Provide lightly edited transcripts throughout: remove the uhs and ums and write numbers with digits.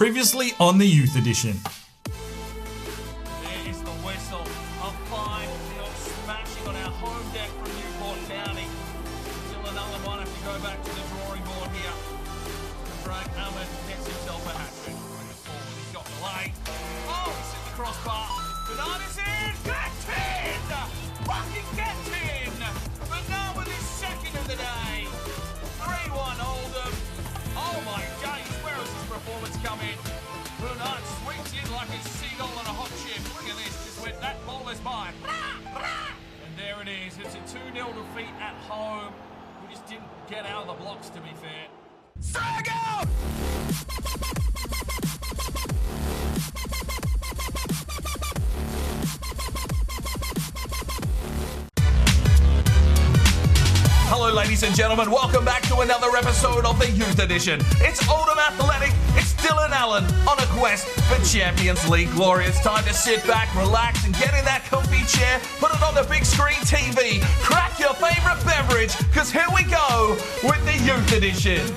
Previously on the Youth Edition. There is the whistle. A 5-0 smashing on our home deck from Newport County. Still another one have to go back to the drawing board here. Frank Ahmed gets himself a hat-trick. Forward, he's got the leg. Oh, he's hit the crossbar. Bernardo's in! Get in! Fucking get in! Bernard with his second of the day. 3-1 Oldham. Oh my days, where has this performance come in? Bernard swings in like a seagull on a hot chip. Look at this, just went that ball is mine. And there it is, it's a 2-0 defeat at home. We just didn't get out of the blocks, to be fair. Strike out! Hello ladies and gentlemen, welcome back to another episode of the Youth Edition. It's Oldham Athletic, it's Dylan Allen on a quest for Champions League glory. It's time to sit back, relax and get in that comfy chair, put it on the big screen TV, crack your favourite beverage, because here we go with the Youth Edition.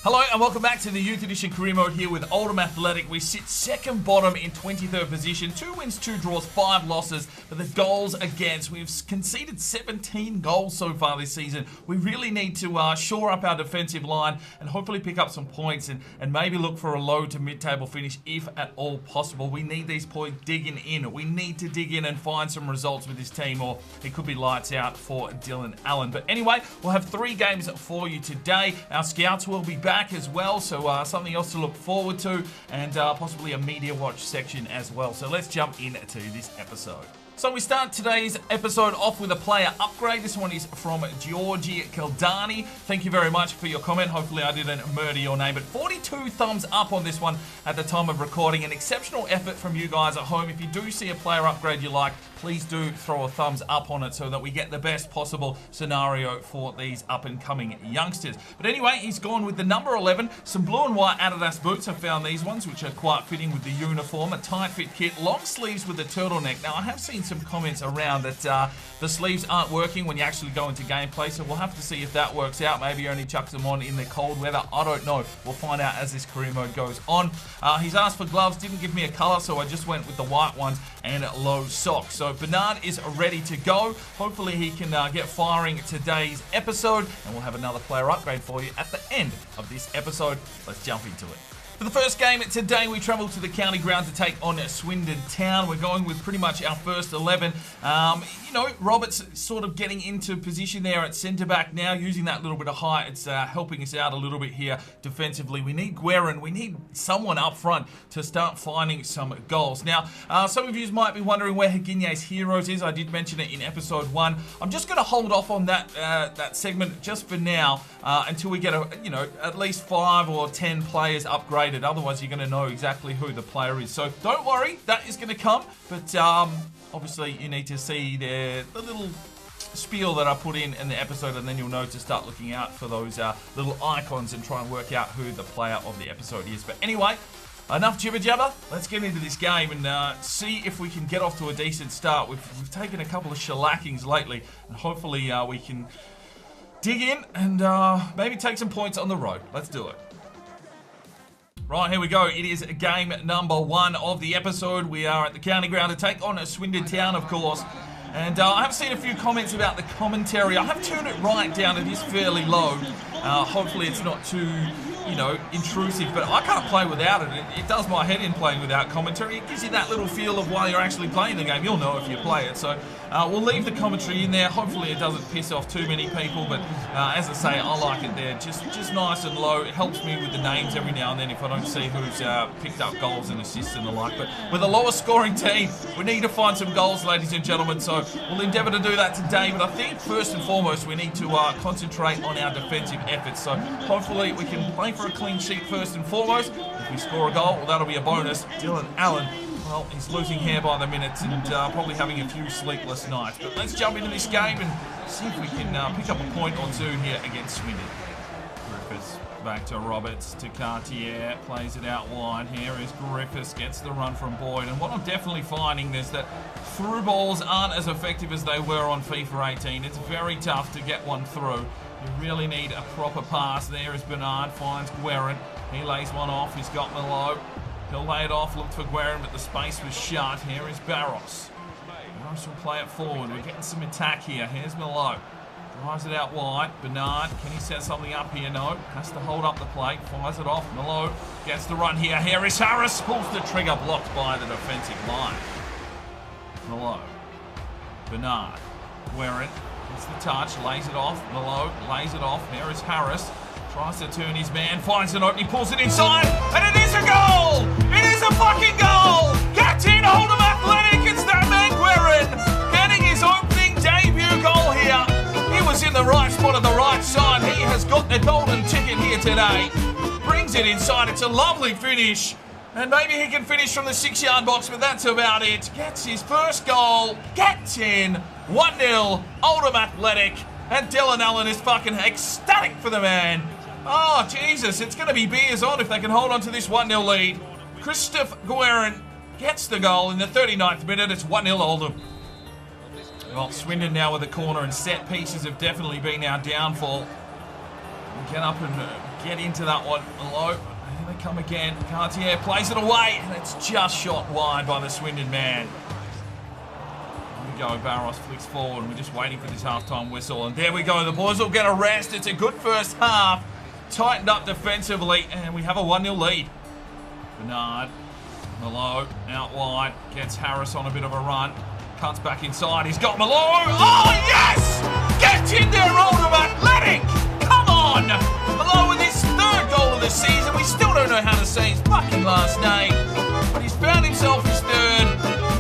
Hello and welcome back to the Youth Edition career mode here with Oldham Athletic. We sit second bottom in 23rd position. 2 wins, 2 draws, 5 losses. But the goals against, we've conceded 17 goals so far this season. We really need to shore up our defensive line and hopefully pick up some points and maybe look for a low to mid-table finish if at all possible. We need these points digging in. We need to dig in and find some results with this team, or it could be lights out for Dylan Allen. But anyway, we'll have 3 games for you today. Our scouts will be back as well, so something else to look forward to, and possibly a media watch section as well. So let's jump into this episode. So we start today's episode off with a player upgrade. This one is from Georgie Kildani. Thank you very much for your comment. Hopefully I didn't murder your name, but 42 thumbs up on this one at the time of recording. An exceptional effort from you guys at home. If you do see a player upgrade you like, please do throw a thumbs up on it so that we get the best possible scenario for these up-and-coming youngsters. But anyway, he's gone with the number 11, some blue and white Adidas boots. I found these ones, which are quite fitting with the uniform, a tight-fit kit, long sleeves with a turtleneck. Now, I have seen some comments around that the sleeves aren't working when you actually go into gameplay, so we'll have to see if that works out. Maybe he only chucks them on in the cold weather. I don't know. We'll find out as this career mode goes on. He's asked for gloves, didn't give me a colour, so I just went with the white ones and low socks. So Bernard is ready to go. Hopefully he can get firing today's episode, and we'll have another player upgrade for you at the end of this episode. Let's jump into it. For the first game today, we travel to the county ground to take on Swindon Town. We're going with pretty much our first 11. Roberts sort of getting into position there at centre-back now, using that little bit of height. It's helping us out a little bit here defensively. We need Guerin. We need someone up front to start finding some goals. Now, some of you might be wondering where Higuinez's Heroes is. I did mention it in episode 1. I'm just going to hold off on that segment just for now until we get at least 5 or 10 players upgraded. Otherwise, you're going to know exactly who the player is. So don't worry, that is going to come. But obviously, you need to see the little spiel that I put in the episode, and then you'll know to start looking out for those little icons and try and work out who the player of the episode is. But anyway, enough jibber jabber. Let's get into this game and see if we can get off to a decent start. We've taken a couple of shellackings lately, and hopefully we can dig in and maybe take some points on the road. Let's do it. Right, here we go. It is game number 1 of the episode. We are at the county ground to take on Swindon Town, of course. And I have seen a few comments about the commentary. I have turned it right down. It is fairly low. Hopefully it's not too, intrusive. But I can't play without it. It does my head in playing without commentary. It gives you that little feel of while you're actually playing the game. You'll know if you play it. So we'll leave the commentary in there. Hopefully it doesn't piss off too many people. But as I say, I like it there. Just nice and low. It helps me with the names every now and then if I don't see who's picked up goals and assists and the like. But with a lower scoring team, we need to find some goals, ladies and gentlemen. So we'll endeavour to do that today. But I think first and foremost, we need to concentrate on our defensive efforts. So hopefully we can play for a clean sheet first and foremost. If we score a goal, well, that'll be a bonus. Dylan Allen, well, he's losing hair by the minute and probably having a few sleepless nights. But let's jump into this game and see if we can pick up a point or two here against Swindon. Griffiths back to Roberts, to Cartier, plays it out wide. Here is Griffiths, gets the run from Boyd. And what I'm definitely finding is that through balls aren't as effective as they were on FIFA 18. It's very tough to get one through. You really need a proper pass. There is Bernard, finds Guerin. He lays one off. He's got Malo. He'll lay it off, looked for Guerin, but the space was shut. Here is Barros. Barros will play it forward. We're getting some attack here. Here's Malo. Drives it out wide. Bernard, can he set something up here? No. Has to hold up the plate. Fires it off. Malo gets the run here. Here is Harris. Pulls the trigger, blocked by the defensive line. Malo. Bernard. Guerin. Gets the touch. Lays it off. Malo lays it off. Here is Harris. Tries to turn his man. Finds an opening. Pulls it inside. And it is a goal! It is a fucking goal! Get in, Oldham Athletic. It's that man Guerin getting his opening debut goal here. He was in the right spot at the right side. He has got the golden ticket here today. Brings it inside. It's a lovely finish. And maybe he can finish from the 6-yard box, but that's about it. Gets his first goal. Gets in. 1-0. Oldham Athletic. And Dylan Allen is fucking ecstatic for the man. Oh, Jesus. It's going to be beers on if they can hold on to this 1-0 lead. Christoph Guerin gets the goal in the 39th minute. It's 1-0 Oldham. Well, Swindon now with the corner, and set pieces have definitely been our downfall. Get up and get into that one low. Here they come again. Cartier plays it away, and it's just shot wide by the Swindon man. Here we go. Barros flicks forward, and we're just waiting for this halftime whistle. And there we go. The boys will get a rest. It's a good first half. Tightened up defensively, and we have a 1-0 lead. Bernard, Malo, out wide, gets Harris on a bit of a run. Cuts back inside. He's got Malo. Oh, yes! Get in there, Oldham Athletic! Come on! Malo with his third goal of the season. We still don't know how to say his fucking last name. But he's found himself his third.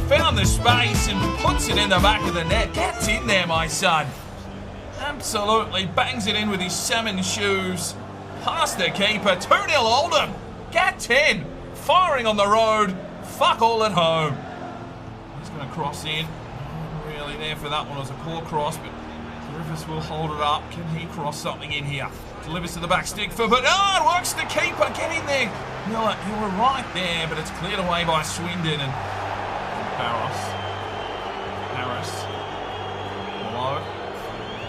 Found the space and puts it in the back of the net. Get in there, my son. Absolutely bangs it in with his salmon shoes. Past the keeper. 2-0 Oldham. Get in. Firing on the road. Fuck all at home. Going to cross in. Really there for that one. It was a poor cross, but Griffiths will hold it up. Can he cross something in here? Delivers to the back stick for Bernard. Works the keeper. Get in there. Miller, you were right there, but it's cleared away by Swindon and Barros. Harris. Malo.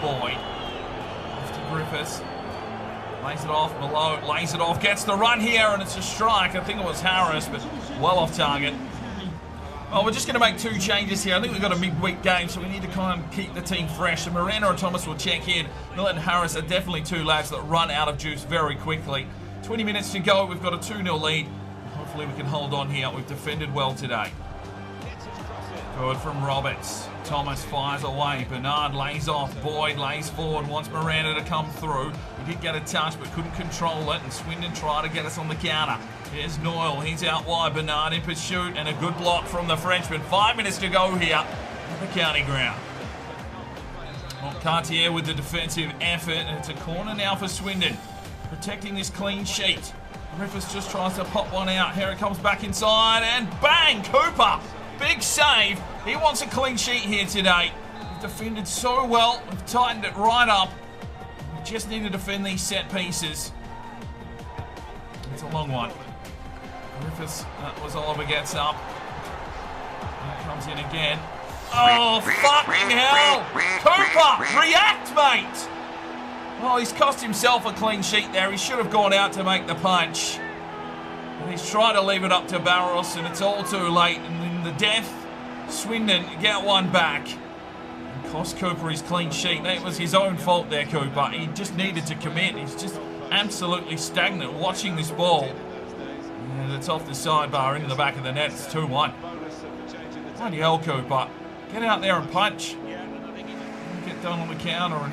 Boyd. Off to Griffiths. Lays it off. Malo lays it off. Gets the run here, and it's a strike. I think it was Harris, but well off target. Oh, we're just going to make 2 changes here. I think we've got a midweek game, so we need to kind of keep the team fresh. So Miranda and Thomas will check in. Miller and Harris are definitely 2 lads that run out of juice very quickly. 20 minutes to go. We've got a 2-0 lead. Hopefully we can hold on here. We've defended well today. Good from Roberts. Thomas fires away. Bernard lays off. Boyd lays forward. Wants Miranda to come through. He did get a touch, but couldn't control it. And Swindon tried to get us on the counter. Here's Noyle. He's out wide. Bernard in pursuit. And a good block from the Frenchman. 5 minutes to go here at the county ground. Well, Cartier with the defensive effort. And it's a corner now for Swindon. Protecting this clean sheet. Griffiths just tries to pop one out. Here it comes back inside. And bang! Cooper! Big save. He wants a clean sheet here today. We've defended so well. We've tightened it right up. We just need to defend these set pieces. It's a long one. Griffiths, that was Oliver gets up. Here comes in again. Oh, fucking hell! Cooper, react, mate! Oh, he's cost himself a clean sheet there. He should have gone out to make the punch. And he's trying to leave it up to Barros, and it's all too late. And in the death, Swindon get one back. And cost Cooper his clean sheet. That was his own fault there, Cooper. He just needed to commit. He's just absolutely stagnant watching this ball. And it's off the sidebar into the back of the net. It's 2-1. Bloody hell, Cooper. Get out there and punch. Get done on the counter and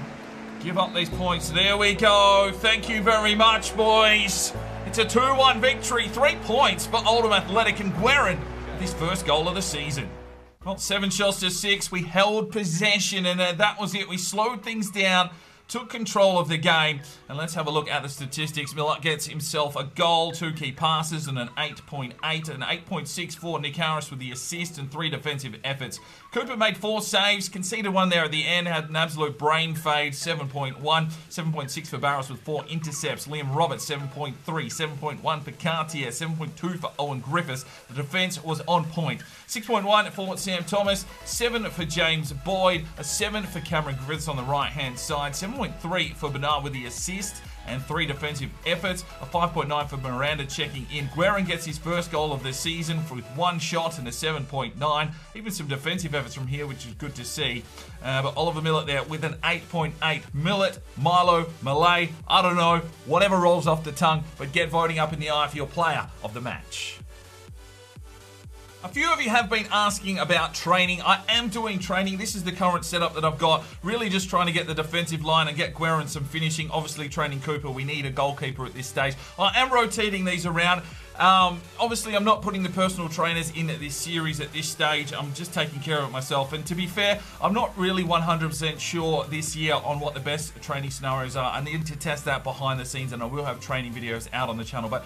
give up these points. There we go. Thank you very much, boys. It's a 2-1 victory. 3 points for Oldham Athletic and Guerin with his first goal of the season. Well, 7 shots to 6. We held possession, and that was it. We slowed things down, took control of the game. And let's have a look at the statistics. Miller gets himself a goal, 2 key passes, and an 8.8, an 8.6 for Nick Harris with the assist and 3 defensive efforts. Cooper made 4 saves, conceded 1 there at the end, had an absolute brain fade, 7.1, 7.6 for Barros with 4 intercepts. Liam Roberts, 7.3, 7.1 for Cartier, 7.2 for Owen Griffiths. The defence was on point. 6.1 for Sam Thomas, 7 for James Boyd, a 7 for Cameron Griffiths on the right-hand side, 7.1 5.3 for Bernard with the assist and 3 defensive efforts. A 5.9 for Miranda checking in. Guerin gets his first goal of the season with 1 shot and a 7.9. Even some defensive efforts from here, which is good to see. But Oliver Millett there with an 8.8. Millett, Milo, Malay, I don't know, whatever rolls off the tongue, but get voting up in the eye for your player of the match. A few of you have been asking about training. I am doing training. This is the current setup that I've got. Really just trying to get the defensive line and get Guerin some finishing. Obviously training Cooper. We need a goalkeeper at this stage. I am rotating these around. Obviously, I'm not putting the personal trainers in this series at this stage. I'm just taking care of it myself. And to be fair, I'm not really 100% sure this year on what the best training scenarios are. I need to test that behind the scenes, and I will have training videos out on the channel. But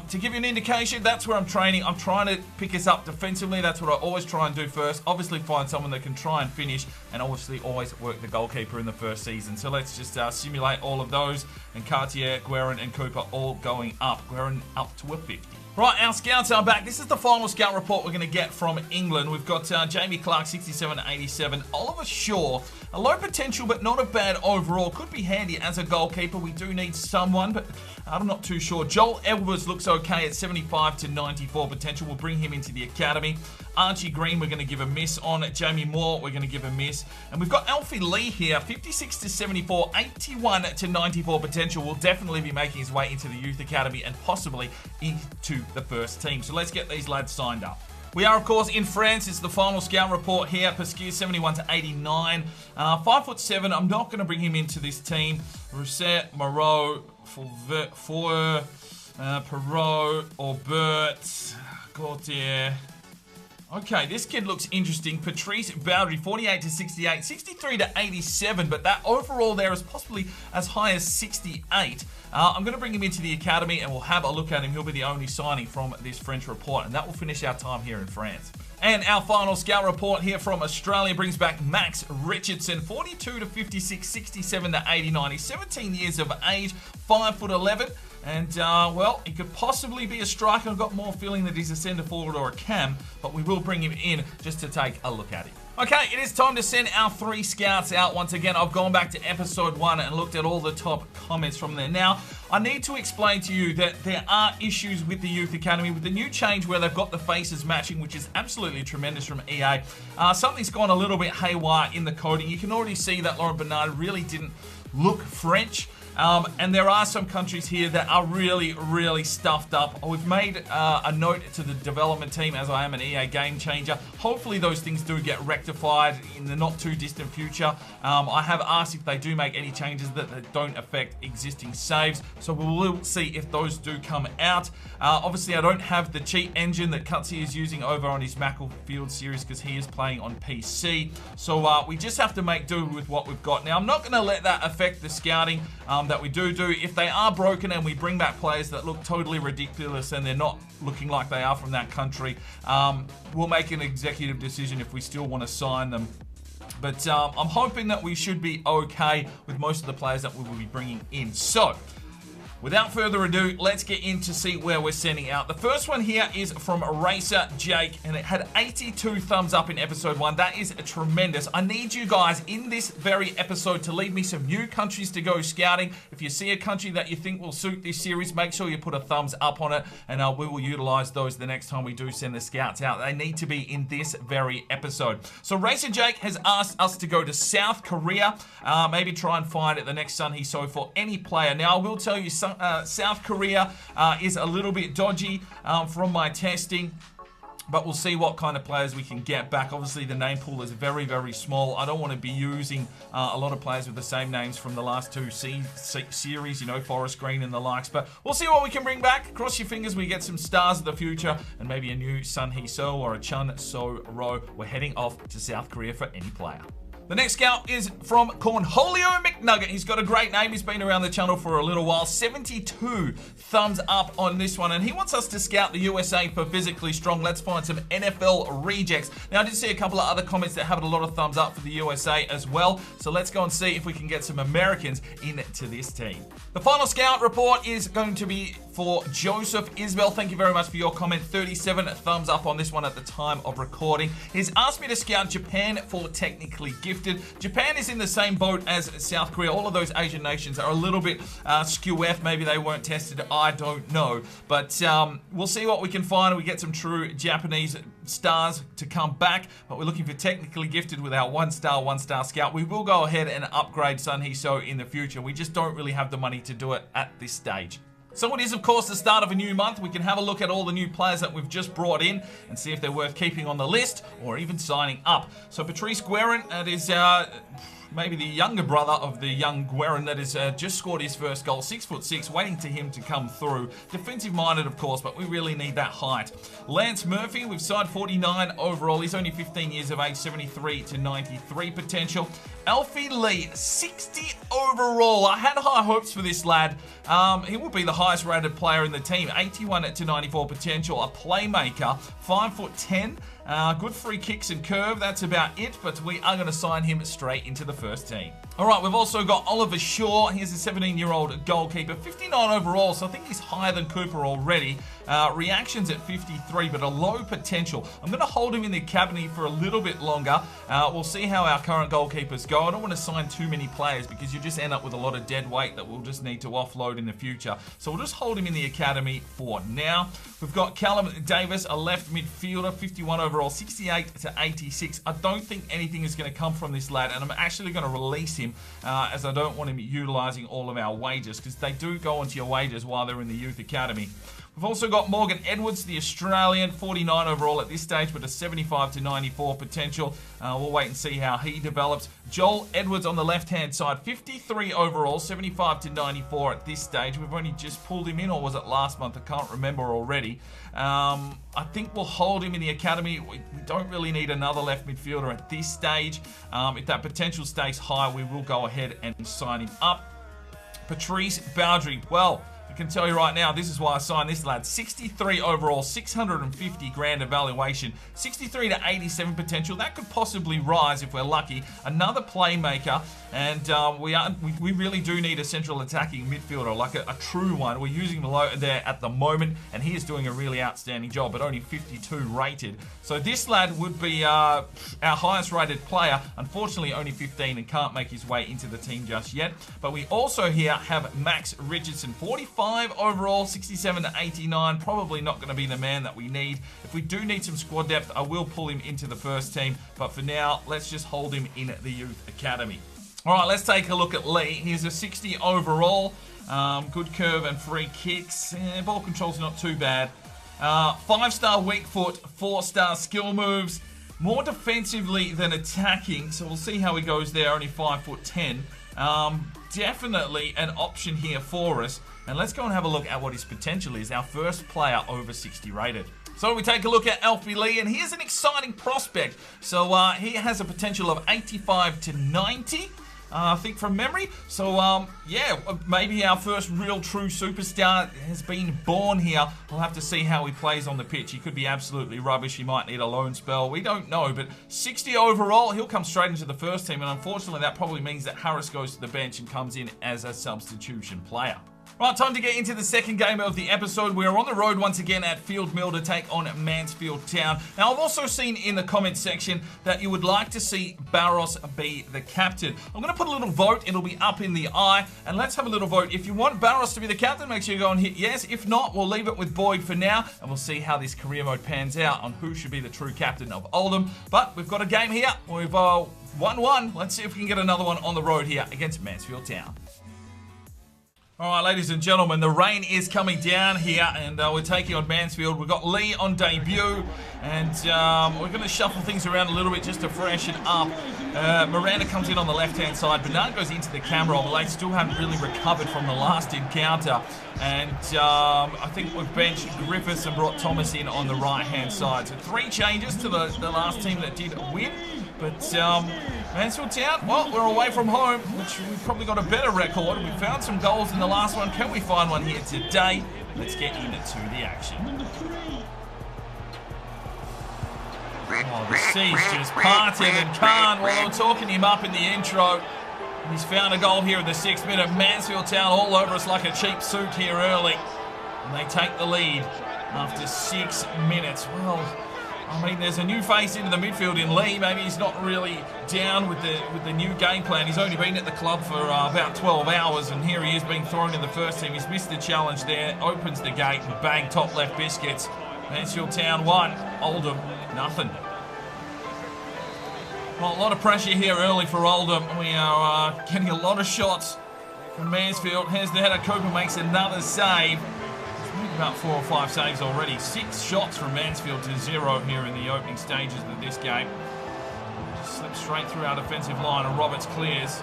to give you an indication, that's where I'm training. I'm trying to pick us up defensively. That's what I always try and do first. Obviously, find someone that can try and finish, and obviously always work the goalkeeper in the first season. So let's just simulate all of those. And Cartier, Guerin, and Cooper all going up. Guerin up to a 50. Right, our scouts are back. This is the final scout report we're going to get from England. We've got Jamie Clark, 67-87. Oliver Shaw, a low potential but not a bad overall. Could be handy as a goalkeeper. We do need someone, but I'm not too sure. Joel Edwards looks okay at 75-94 potential. We'll bring him into the academy. Archie Green, we're going to give a miss on. Jamie Moore, we're going to give a miss. And we've got Alfie Lee here, 56-74, 81-94 potential. Will definitely be making his way into the youth academy and possibly into the first team. So let's get these lads signed up. We are, of course, in France. It's the final scout report here. Pasquier, 71-89. 5'7". I'm not going to bring him into this team. Rousset, Moreau, Four, Perot, Aubert, Gautier. Okay, this kid looks interesting. Patrice Boundary, 48-68, 63-87, but that overall there is possibly as high as 68. I'm going to bring him into the academy and we'll have a look at him. He'll be the only signing from this French report, and that will finish our time here in France. And our final scout report here from Australia brings back Max Richardson, 42-56, 67-89. He's 17 years of age, 5'11". And, well, he could possibly be a striker. I've got more feeling that he's a centre forward or a cam, but we will bring him in just to take a look at him. Okay, it is time to send our 3 scouts out. Once again, I've gone back to episode 1 and looked at all the top comments from there. Now, I need to explain to you that there are issues with the Youth Academy, with the new change where they've got the faces matching, which is absolutely tremendous from EA. Something's gone a little bit haywire in the coding. You can already see that Laurent Bernard really didn't look French. And there are some countries here that are really, really stuffed up. We've made a note to the development team, as I am an EA game changer. Hopefully those things do get rectified in the not too distant future. I have asked if they do make any changes that don't affect existing saves. So we will see if those do come out. Obviously I don't have the cheat engine that Cutsy is using over on his Macclesfield series because he is playing on PC. So we just have to make do with what we've got. Now I'm not going to let that affect the scouting that we do. If they are broken and we bring back players that look totally ridiculous and they're not looking like they are from that country, we'll make an executive decision if we still want to sign them. But I'm hoping that we should be okay with most of the players that we will be bringing in. So, without further ado, let's get in to see where we're sending out. The first one here is from Racer Jake, and it had 82 thumbs up in episode 1. That is tremendous. I need you guys in this very episode to leave me some new countries to go scouting. If you see a country that you think will suit this series, make sure you put a thumbs up on it, and we will utilize those the next time we do send the scouts out. They need to be in this very episode. So Racer Jake has asked us to go to South Korea, maybe try and find the next Sun Hee So for any player. Now, I will tell you, South Korea is a little bit dodgy from my testing, but we'll see what kind of players we can get back. Obviously, the name pool is very, very small. I don't want to be using a lot of players with the same names from the last 2 series, you know, Forest Green and the likes, but we'll see what we can bring back. Cross your fingers we get some stars of the future and maybe a new Sun Hee So or a Chun So Ro. We're heading off to South Korea for any player. The next scout is from Cornholio McNugget. He's got a great name. He's been around the channel for a little while. 72 thumbs up on this one. And he wants us to scout the USA for physically strong. Let's find some NFL rejects. Now, I did see a couple of other comments that have a lot of thumbs up for the USA as well. So let's go and see if we can get some Americans into this team. The final scout report is going to be for Joseph Isbell. Thank you very much for your comment. 37 thumbs up on this one at the time of recording. He's asked me to scout Japan for technically gifted. Japan is in the same boat as South Korea. All of those Asian nations are a little bit skew-F. Maybe they weren't tested. I don't know. But we'll see what we can find. We get some true Japanese stars to come back, but we're looking for technically gifted with our one-star scout. We will go ahead and upgrade Sun Hee-so in the future. We just don't really have the money to do it at this stage. So it is, of course, the start of a new month. We can have a look at all the new players that we've just brought in and see if they're worth keeping on the list or even signing up. So Patrice Guerin, that is maybe the younger brother of the young Guerin that has just scored his first goal. 6'6", waiting to him to come through. Defensive-minded, of course, but we really need that height. Lance Murphy, we've signed 49 overall. He's only 15 years of age, 73 to 93 potential. Alfie Lee, 60 overall. I had high hopes for this lad. He will be the highest rated player in the team. 81 to 94 potential. A playmaker, 5'10". Good free kicks and curve. That's about it, but we are going to sign him straight into the first team. All right, we've also got Oliver Shaw. He's a 17-year-old goalkeeper, 59 overall, so I think he's higher than Cooper already. Reactions at 53, but a low potential. I'm going to hold him in the academy for a little bit longer. We'll see how our current goalkeepers go. I don't want to sign too many players because you just end up with a lot of dead weight that we'll just need to offload in the future. So we'll just hold him in the academy for now. We've got Callum Davis, a left midfielder, 51 overall, 68 to 86. I don't think anything is going to come from this lad, and I'm actually going to release him as I don't want him utilising all of our wages because they do go onto your wages while they're in the youth academy. We've also got Morgan Edwards, the Australian, 49 overall at this stage, but a 75 to 94 potential. We'll wait and see how he develops. Joel Edwards on the left-hand side, 53 overall, 75 to 94 at this stage. We've only just pulled him in, or was it last month? I can't remember already. I think we'll hold him in the academy. We don't really need another left midfielder at this stage. If that potential stays high, we will go ahead and sign him up. Patrice Bowdry, well, I can tell you right now, this is why I signed this lad. 63 overall, 650 grand evaluation, 63 to 87 potential. That could possibly rise if we're lucky. Another playmaker, and we really do need a central attacking midfielder, like a true one. We're using him there at the moment, and he is doing a really outstanding job, but only 52 rated. So this lad would be our highest rated player. Unfortunately, only 15 and can't make his way into the team just yet. But we also here have Max Richardson, 45 overall, 67 to 89. Probably not going to be the man that we need. If we do need some squad depth, I will pull him into the first team. But for now, let's just hold him in the youth academy. All right, let's take a look at Lee. He's a 60 overall. Good curve and free kicks. Ball control's not too bad. 5-star weak foot, 4-star skill moves. More defensively than attacking, so we'll see how he goes there. Only 5'10". Definitely an option here for us. And let's go and have a look at what his potential is. Our first player over 60 rated. So we take a look at Alfie Lee, and here's an exciting prospect. So he has a potential of 85 to 90. I think from memory. So, yeah, maybe our first real true superstar has been born here. We'll have to see how he plays on the pitch. He could be absolutely rubbish. He might need a loan spell. We don't know. But 60 overall, he'll come straight into the first team. And unfortunately, that probably means that Harris goes to the bench and comes in as a substitution player. Right, time to get into the second game of the episode. We are on the road once again at Field Mill to take on Mansfield Town. Now, I've also seen in the comment section that you would like to see Barros be the captain. I'm going to put a little vote. It'll be up in the eye. And let's have a little vote. If you want Barros to be the captain, make sure you go and hit yes. If not, we'll leave it with Boyd for now. And we'll see how this career mode pans out on who should be the true captain of Oldham. But we've got a game here. We've won one. Let's see if we can get another one on the road here against Mansfield Town. All right, ladies and gentlemen, the rain is coming down here, and we're taking on Mansfield. We've got Lee on debut, and we're going to shuffle things around a little bit just to freshen up. Miranda comes in on the left-hand side. Bernard goes into the camera. They still haven't really recovered from the last encounter, and I think we've benched Griffiths and brought Thomas in on the right-hand side. So 3 changes to the last team that did win. But Mansfield Town, well, we're away from home, which we've probably got a better record. We found some goals in the last one. Can we find one here today? Let's get into the action. Oh, the sea's just parted, and Khan, well, they were talking him up in the intro. He's found a goal here in the 6th minute. Mansfield Town all over us like a cheap suit here early. And they take the lead after 6 minutes. Well, I mean, there's a new face into the midfield in Lee. Maybe he's not really down with the new game plan. He's only been at the club for about 12 hours, and here he is being thrown in the first team. He's missed the challenge there, opens the gate, and bang, top left biscuits. Mansfield Town 1, Oldham nothing. Well, a lot of pressure here early for Oldham. We are getting a lot of shots from Mansfield. Here's the header. Cooper makes another save. About 4 or 5 saves already. 6 shots from Mansfield to 0 here in the opening stages of this game. Slips straight through our defensive line and Roberts clears.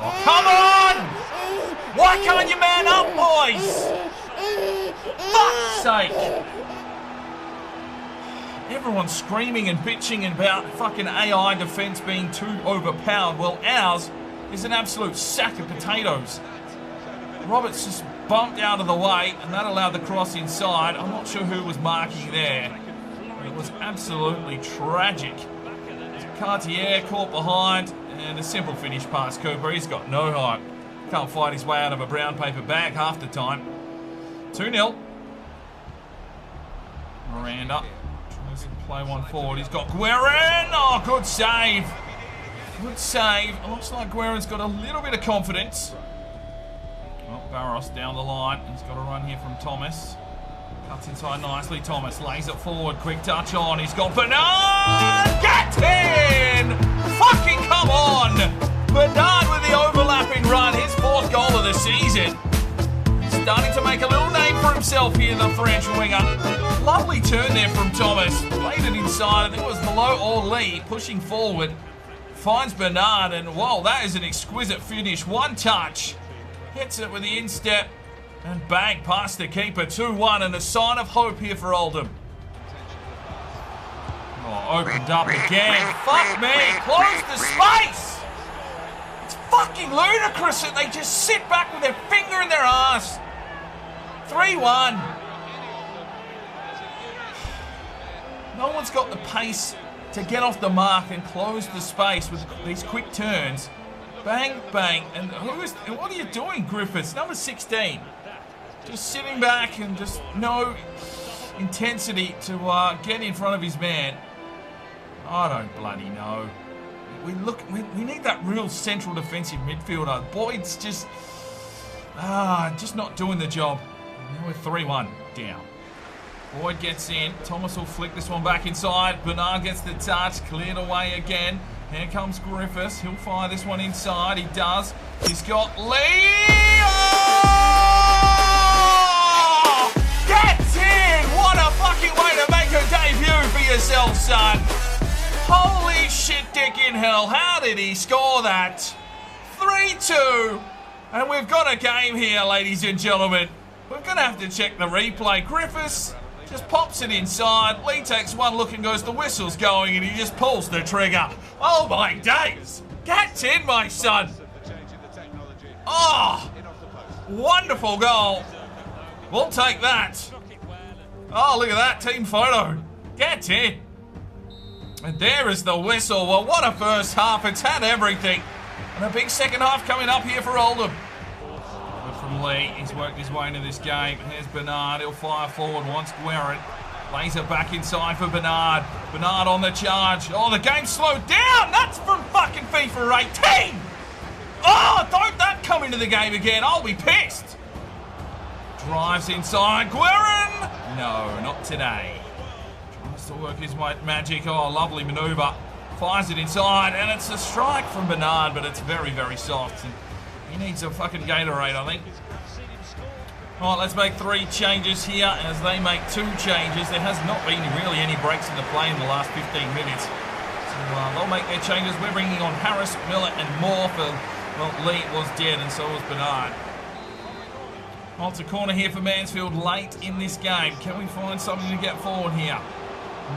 Oh, come on! Why can't you man up, boys? Fuck's sake! Everyone's screaming and bitching about fucking AI defence being too overpowered. Well, ours is an absolute sack of potatoes. Roberts just bumped out of the way, and that allowed the cross inside. I'm not sure who was marking there. It was absolutely tragic. Cartier caught behind, and a simple finish past Cooper. He's got no height. Can't fight his way out of a brown paper bag half the time. 2-0. Miranda. Play one forward. He's got Guerin. Oh, good save. Good save. It looks like Guerin's got a little bit of confidence. Well, Barros down the line. He's got a run here from Thomas. Cuts inside nicely. Thomas lays it forward. Quick touch on. He's got Bernard. Get in! Fucking come on! Bernard with the overlapping run. His 4th goal of the season. Starting to make a little name for himself here, the French winger. Lovely turn there from Thomas. Played it inside. I think it was below or Lee, pushing forward. Finds Bernard, and whoa, that is an exquisite finish. One touch. Hits it with the instep, and bang, past the keeper. 2-1, and a sign of hope here for Oldham. Oh, opened up again. Fuck me. Close the space. It's fucking ludicrous that they just sit back with their finger in their ass. 3-1. No one's got the pace to get off the mark and close the space with these quick turns. Bang, bang. And what are you doing, Griffiths? Number 16. Just sitting back and just no intensity to get in front of his man. I don't bloody know. We need that real central defensive midfielder. Boyd's just not doing the job. Now we're 3-1 down. Boyd gets in. Thomas will flick this one back inside. Bernard gets the touch. Cleared away again. Here comes Griffiths. He'll fire this one inside. He does. He's got Lee. Oh! Gets in! What a fucking way to make a debut for yourself, son. Holy shit, dick in hell. How did he score that? 3-2. And we've got a game here, ladies and gentlemen. We're going to have to check the replay. Griffiths just pops it inside. Lee takes one look and goes, the whistle's going, and he just pulls the trigger. Oh my days. Get in, my son. Oh, wonderful goal. We'll take that. Oh, look at that team photo. Get in. And there is the whistle. Well, what a first half. It's had everything. And a big second half coming up here for Oldham. From Lee, he's worked his way into this game. Here's Bernard, he'll fire forward, wants Guerin. Lays it back inside for Bernard. Bernard on the charge. Oh, the game slowed down! That's from fucking FIFA 18! Oh, don't that come into the game again. I'll be pissed. Drives inside, Guerin! No, not today. Tries to work his magic. Oh, lovely manoeuvre. Fires it inside, and it's a strike from Bernard, but it's very, very soft. And he needs a fucking Gatorade, I think. All right, let's make 3 changes here as they make 2 changes. There has not been really any breaks in the play in the last 15 minutes. So they'll make their changes. We're bringing on Harris, Miller, and Moore for, well, Lee was dead and so was Bernard. Well, it's a corner here for Mansfield late in this game. Can we find something to get forward here?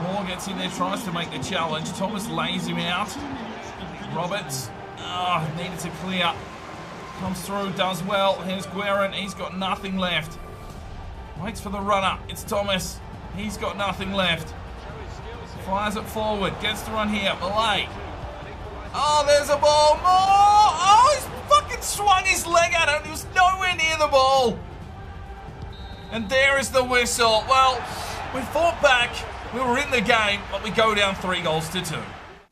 Moore gets in there, tries to make the challenge. Thomas lays him out. Roberts, needed to clear. Comes through, does well. Here's Guerin. He's got nothing left. Waits for the runner. It's Thomas. He's got nothing left. Fires it forward. Gets the run here. Malay. Oh, there's a ball. More. Oh, he's fucking swung his leg at it. He was nowhere near the ball. And there is the whistle. Well, we fought back. We were in the game, but we go down 3-2.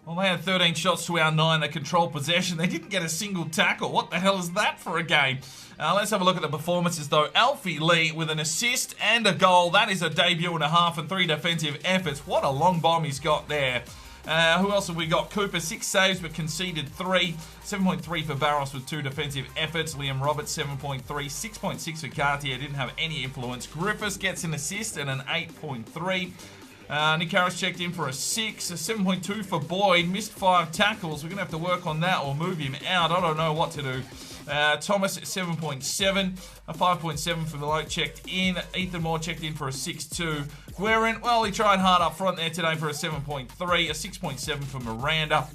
Well, they had 13 shots to our 9. They controlled possession. They didn't get a single tackle. What the hell is that for a game? Let's have a look at the performances, though. Alfie Lee with an assist and a goal. That is a debut and a half and 3 defensive efforts. What a long bomb he's got there. Who else have we got? Cooper, 6 saves but conceded 3. 7.3 for Barros with 2 defensive efforts. Liam Roberts, 7.3. 6.6 for Cartier. Didn't have any influence. Griffiths gets an assist and an 8.3. Nick Harris checked in for a 6, a 7.2 for Boyd, missed 5 tackles. We're going to have to work on that or move him out. I don't know what to do. Thomas, 7.7, a 5.7 for Malone checked in. Ethan Moore checked in for a 6.2. Guerin, well, he tried hard up front there today for a 7.3, a 6.7 for Miranda.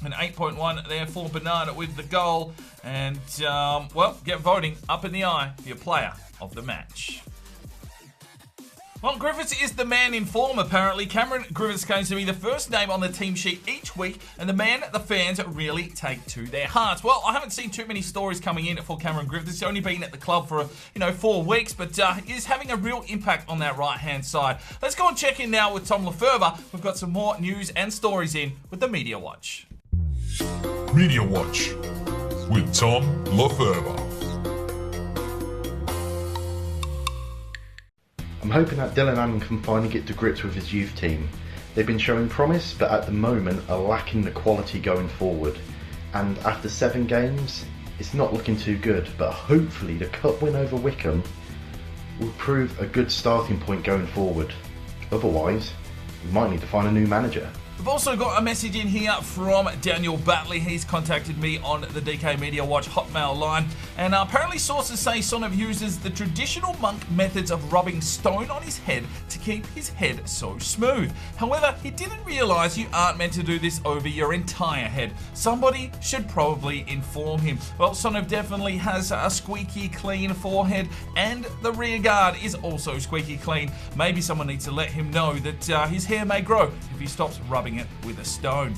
An 8.1 there for Bernard with the goal. And, well, get voting up in the eye for your player of the match. Well, Griffiths is the man in form, apparently. Cameron Griffiths claims to be the first name on the team sheet each week and the man the fans really take to their hearts. Well, I haven't seen too many stories coming in for Cameron Griffiths. He's only been at the club for, 4 weeks, but is having a real impact on that right-hand side. Let's go and check in now with Tom Lefebvre. We've got some more news and stories in with the Media Watch. Media Watch with Tom Lefebvre. I'm hoping that Dylan Allen can finally get to grips with his youth team. They've been showing promise, but at the moment are lacking the quality going forward. And after 7 games, it's not looking too good, but hopefully the cup win over Wickham will prove a good starting point going forward. Otherwise, we might need to find a new manager. We've also got a message in here from Daniel Batley. He's contacted me on the DK Media Watch Hotmail line. And apparently sources say Sonov uses the traditional monk methods of rubbing stone on his head to keep his head so smooth. However, he didn't realise you aren't meant to do this over your entire head. Somebody should probably inform him. Well, Sonov definitely has a squeaky clean forehead and the rear guard is also squeaky clean. Maybe someone needs to let him know that his hair may grow if he stops rubbing it with a stone.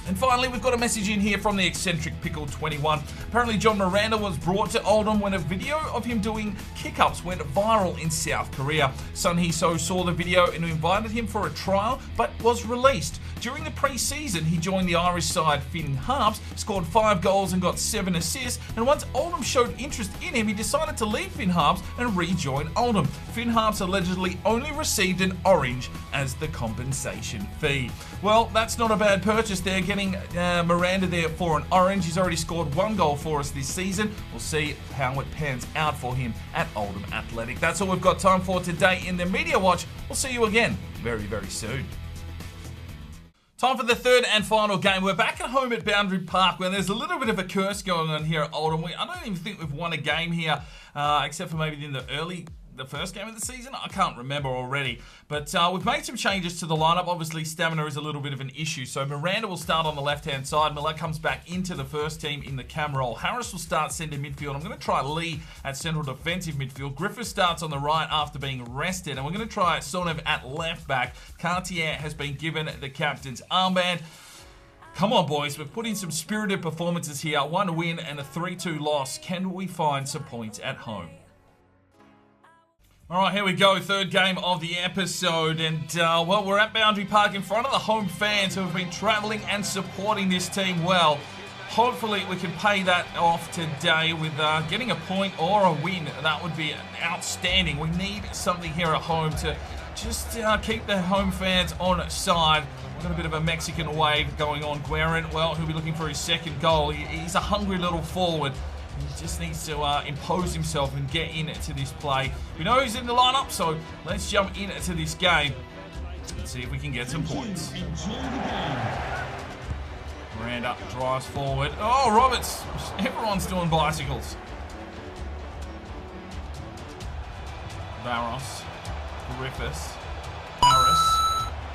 And finally, we've got a message in here from the eccentric Pickle 21. Apparently, John Miranda was brought to Oldham when a video of him doing kick-ups went viral in South Korea. Sun Hee-so saw the video and invited him for a trial, but was released. During the pre-season, he joined the Irish side Finn Harps, scored 5 goals and got 7 assists, and once Oldham showed interest in him, he decided to leave Finn Harps and rejoin Oldham. Finn Harps allegedly only received an orange as the compensation fee. Well, that's not a bad purchase there, getting Miranda there for an orange. He's already scored 1 goal for us this season. We'll see how it pans out for him at Oldham Athletic. That's all we've got time for today in the Media Watch. We'll see you again very, very soon. Time for the third and final game. We're back at home at Boundary Park where there's a little bit of a curse going on here at Oldham. I don't even think we've won a game here, except for maybe in the first game of the season. I can't remember already. But we've made some changes to the lineup. Obviously, stamina is a little bit of an issue. So Miranda will start on the left-hand side. Miller comes back into the first team in the cam role. Harris will start centre midfield. I'm going to try Lee at central defensive midfield. Griffith starts on the right after being rested. And we're going to try Sonov at left back. Cartier has been given the captain's armband. Come on, boys. We've put in some spirited performances here. 1 win and a 3-2 loss. Can we find some points at home? All right, here we go. Third game of the episode. And, well, we're at Boundary Park in front of the home fans who have been travelling and supporting this team well. Hopefully, we can pay that off today with getting a point or a win. That would be outstanding. We need something here at home to just keep the home fans on side. We've got a bit of a Mexican wave going on. Guerin, well, he'll be looking for his second goal. He's a hungry little forward. He just needs to impose himself and get into this play. We know he's in the lineup, so let's jump into this game and see if we can get some points. Miranda drives forward. Oh, Roberts. Everyone's doing bicycles. Barros. Griffiths. Harris.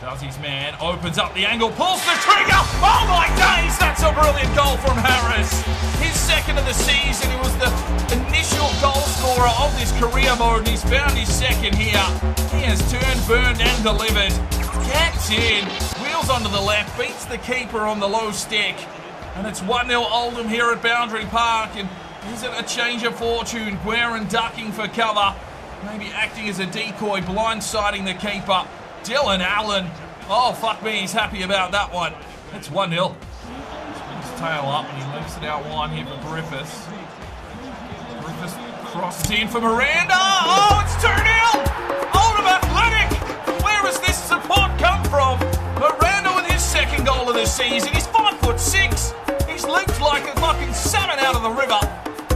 Does his man. Opens up the angle. Pulls the trigger. Oh my days. That's a brilliant goal from Harris. His second of the season. He was the initial goal scorer of this career mode. And he's found his second here. He has turned, burned and delivered. Gets in. Wheels onto the left. Beats the keeper on the low stick. And it's 1-0 Oldham here at Boundary Park. And is it a change of fortune? Guerin ducking for cover. Maybe acting as a decoy, blindsiding the keeper. Dylan Allen. Oh, fuck me, he's happy about that one. It's 1-0. Spins his tail up and he lifts it out wide here for Griffiths. Griffiths crosses in for Miranda. Oh, it's 2-0! Oldham Athletic! Where has this support come from? Miranda with his second goal of the season. He's 5'6". He's leaped like a fucking salmon out of the river.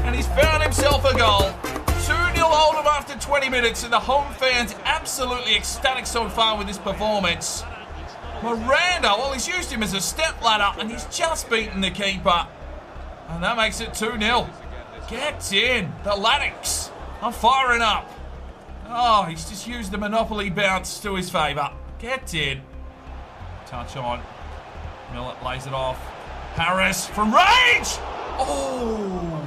And he's found himself a goal. 2-0 Oldham after 20 minutes, and the home fans absolutely ecstatic so far with this performance. Miranda, well, he's used him as a step ladder, and he's just beaten the keeper. And that makes it 2-0. Gets in. The Laddicks are firing up. Oh, he's just used the Monopoly bounce to his favour. Gets in. Touch on. Millett lays it off. Harris from range! Oh!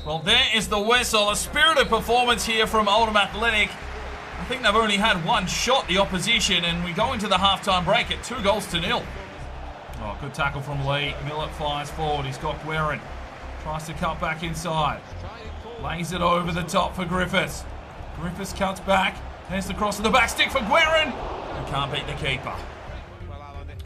Well, there is the whistle. A spirited performance here from Oldham Athletic. I think they've only had one shot, the opposition, and we go into the halftime break at 2-0. Oh, good tackle from Lee. Millett flies forward. He's got Guerin. Tries to cut back inside. Lays it over the top for Griffiths. Griffiths cuts back. There's the cross to the back stick for Guerin. He can't beat the keeper.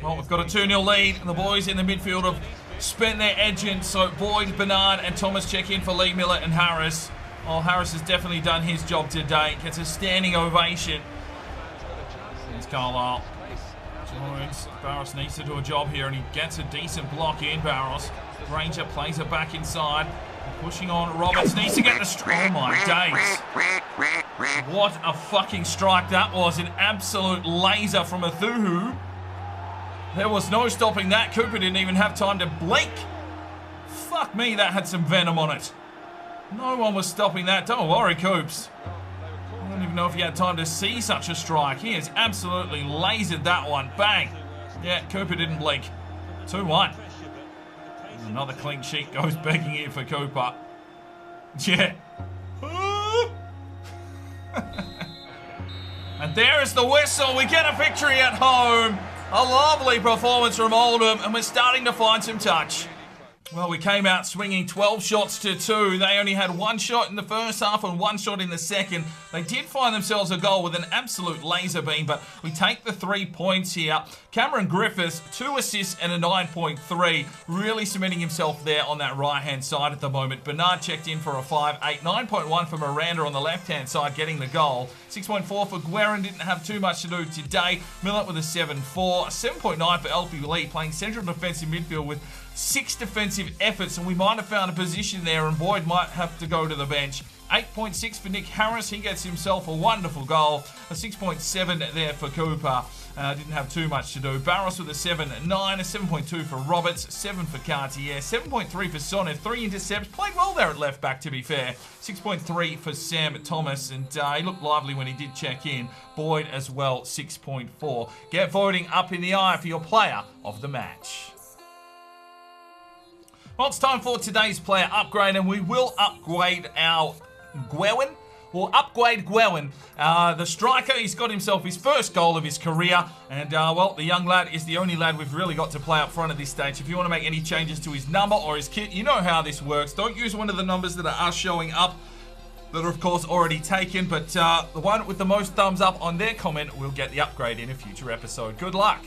Well, we've got a 2-0 lead, and the boys in the midfield have spent their edging. So Boyd, Bernard, and Thomas check in for Lee, Millett, and Harris. Oh, Harris has definitely done his job today. Gets a standing ovation. Here's Carlisle. Jones. Barros needs to do a job here, and he gets a decent block in. Barros. Ranger plays it back inside. Pushing on. Roberts needs to get the strike. Oh my days. What a fucking strike that was. An absolute laser from Athuhu. There was no stopping that. Cooper didn't even have time to blink. Fuck me, that had some venom on it. No one was stopping that. Don't worry, Coops. I don't even know if he had time to see such a strike. He has absolutely lasered that one. Bang. Yeah, Cooper didn't blink. 2-1. Another clean sheet goes begging here for Cooper. Yeah. And there is the whistle. We get a victory at home. A lovely performance from Oldham, and we're starting to find some touch. Well, we came out swinging 12 shots to 2. They only had one shot in the first half and one shot in the second. They did find themselves a goal with an absolute laser beam, but we take the 3 points here. Cameron Griffiths, 2 assists and a 9.3. Really cementing himself there on that right-hand side at the moment. Bernard checked in for a 5.8. 9.1 for Miranda on the left-hand side, getting the goal. 6.4 for Guerin, didn't have too much to do today. Millett with a 7.4. 7.9 for Elfie Lee, playing central defensive midfield with 6 defensive efforts, and we might have found a position there, and Boyd might have to go to the bench. 8.6 for Nick Harris. He gets himself a wonderful goal. A 6.7 there for Cooper. Didn't have too much to do. Barros with a 7.9. A 7.2 for Roberts. 7 for Cartier. 7.3 for Sonnet. 3 intercepts. Played well there at left back, to be fair. 6.3 for Sam Thomas. And he looked lively when he did check in. Boyd as well, 6.4. Get voting up in the eye for your player of the match. Well, it's time for today's player upgrade, and we will upgrade our Guerin. We'll upgrade Guerin. The striker, he's got himself his first goal of his career, and well, the young lad is the only lad we've really got to play up front at this stage. If you want to make any changes to his number or his kit, you know how this works. Don't use one of the numbers that are showing up that are, of course, already taken, but the one with the most thumbs up on their comment will get the upgrade in a future episode. Good luck.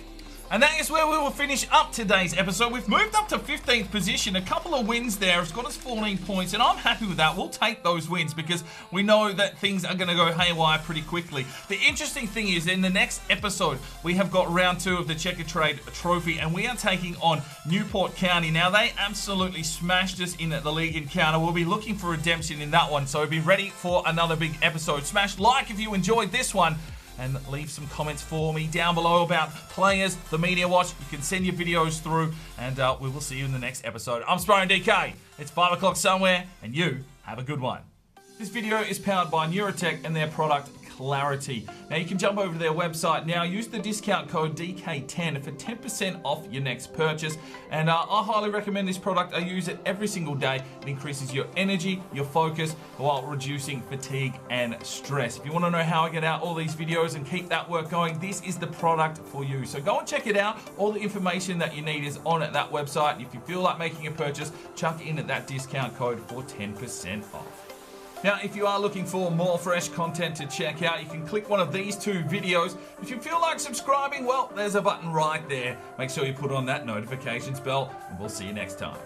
And that is where we will finish up today's episode. We've moved up to 15th position. A couple of wins there. It's got us 14 points, and I'm happy with that. We'll take those wins because we know that things are going to go haywire pretty quickly. The interesting thing is, in the next episode, we have got round 2 of the Checker Trade Trophy, and we are taking on Newport County. Now, they absolutely smashed us in the league encounter. We'll be looking for redemption in that one, so be ready for another big episode. Smash like if you enjoyed this one, and leave some comments for me down below about players, the media watch. You can send your videos through, and we will see you in the next episode. I'm Sparring DK. It's 5 o'clock somewhere, and you have a good one. This video is powered by Neurotech and their product clarity. Now you can jump over to their website now, use the discount code DK10 for 10% off your next purchase. And I highly recommend this product. I use it every single day. It increases your energy, your focus, while reducing fatigue and stress. If you want to know how I get out all these videos and keep that work going, this is the product for you. So go and check it out. All the information that you need is on at that website. If you feel like making a purchase, chuck in at that discount code for 10% off. Now, if you are looking for more fresh content to check out, you can click one of these two videos. If you feel like subscribing, well, there's a button right there. Make sure you put on that notifications bell, and we'll see you next time.